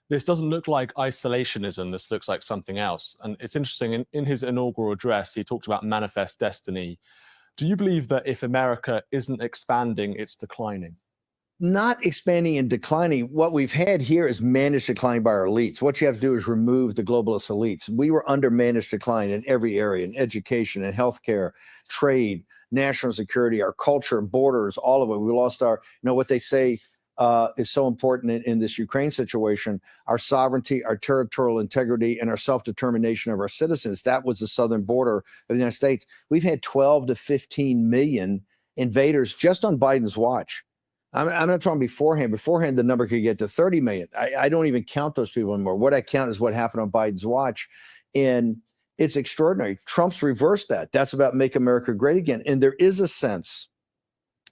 this doesn't look like isolationism. This looks like something else. And it's interesting, in his inaugural address, he talked about manifest destiny. Do you believe that if America isn't expanding, it's declining? Not expanding and declining. What we've had here is managed decline by our elites. What you have to do is remove the globalist elites. We were under managed decline in every area, in education and healthcare, trade, national security, our culture, borders, all of it. We lost our, what they say is so important in this Ukraine situation, our sovereignty, our territorial integrity, and our self-determination of our citizens. That was the southern border of the United States. We've had 12 to 15 million invaders just on Biden's watch. I'm not talking beforehand. Beforehand, the number could get to 30 million. I don't even count those people anymore. What I count is what happened on Biden's watch. And it's extraordinary. Trump's reversed that. That's about make America great again. And there is a sense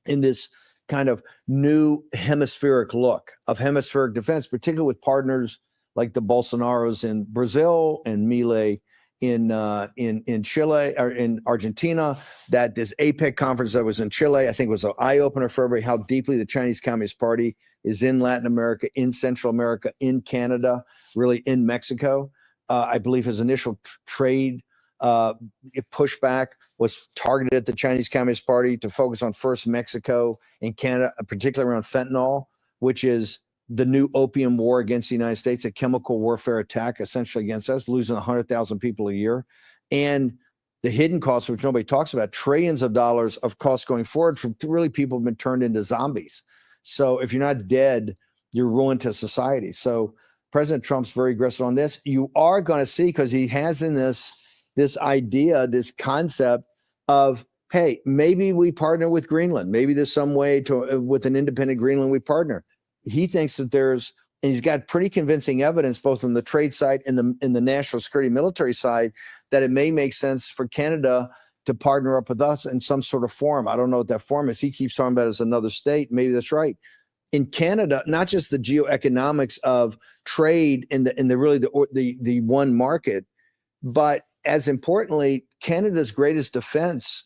in this kind of new hemispheric look of hemispheric defense, particularly with partners like the Bolsonaros in Brazil and Milei in Chile or in Argentina, that this APEC conference that was in Chile, I think was an eye-opener for everybody, how deeply the Chinese Communist Party is in Latin America, in Central America, in Canada, really in Mexico. I believe his initial trade pushback was targeted at the Chinese Communist Party to focus on first Mexico and Canada, particularly around fentanyl, which is the new opium war against the United States, a chemical warfare attack essentially against us, losing 100,000 people a year. And the hidden costs, which nobody talks about, trillions of dollars of costs going forward from really people have been turned into zombies. So if you're not dead, you're ruined to society. So President Trump's very aggressive on this. You are going to see, because he has in this idea, this concept of, hey, maybe we partner with Greenland. Maybe there's some way to, with an independent Greenland, we partner. He thinks that there's, and he's got pretty convincing evidence, both on the trade side and in the national security military side, that it may make sense for Canada to partner up with us in some sort of forum. I don't know what that forum is. He keeps talking about it as another state. Maybe that's right. In Canada, not just the geoeconomics of trade in the one market, but as importantly, Canada's greatest defense,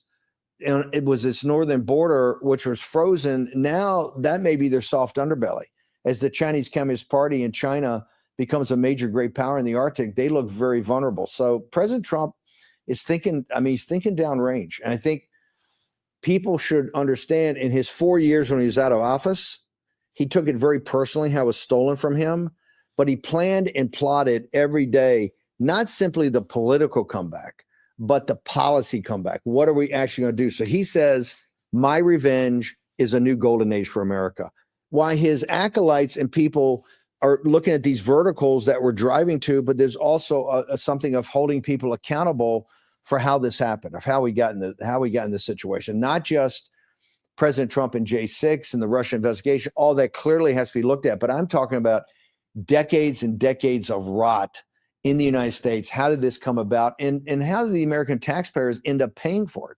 and it was its northern border, which was frozen. Now that may be their soft underbelly. As the Chinese Communist Party in China becomes a major great power in the Arctic, they look very vulnerable. So President Trump is thinking, he's thinking downrange. And I think people should understand, in his 4 years when he was out of office, he took it very personally how it was stolen from him, but he planned and plotted every day, not simply the political comeback, but the policy comeback. What are we actually going to do? So he says, my revenge is a new golden age for America. Why his acolytes and people are looking at these verticals that we're driving to, but there's also something of holding people accountable for how this happened, of how we got in this situation. Not just President Trump and J6 and the Russia investigation. All that clearly has to be looked at. But I'm talking about decades and decades of rot in the United States. How did this come about? And how did the American taxpayers end up paying for it?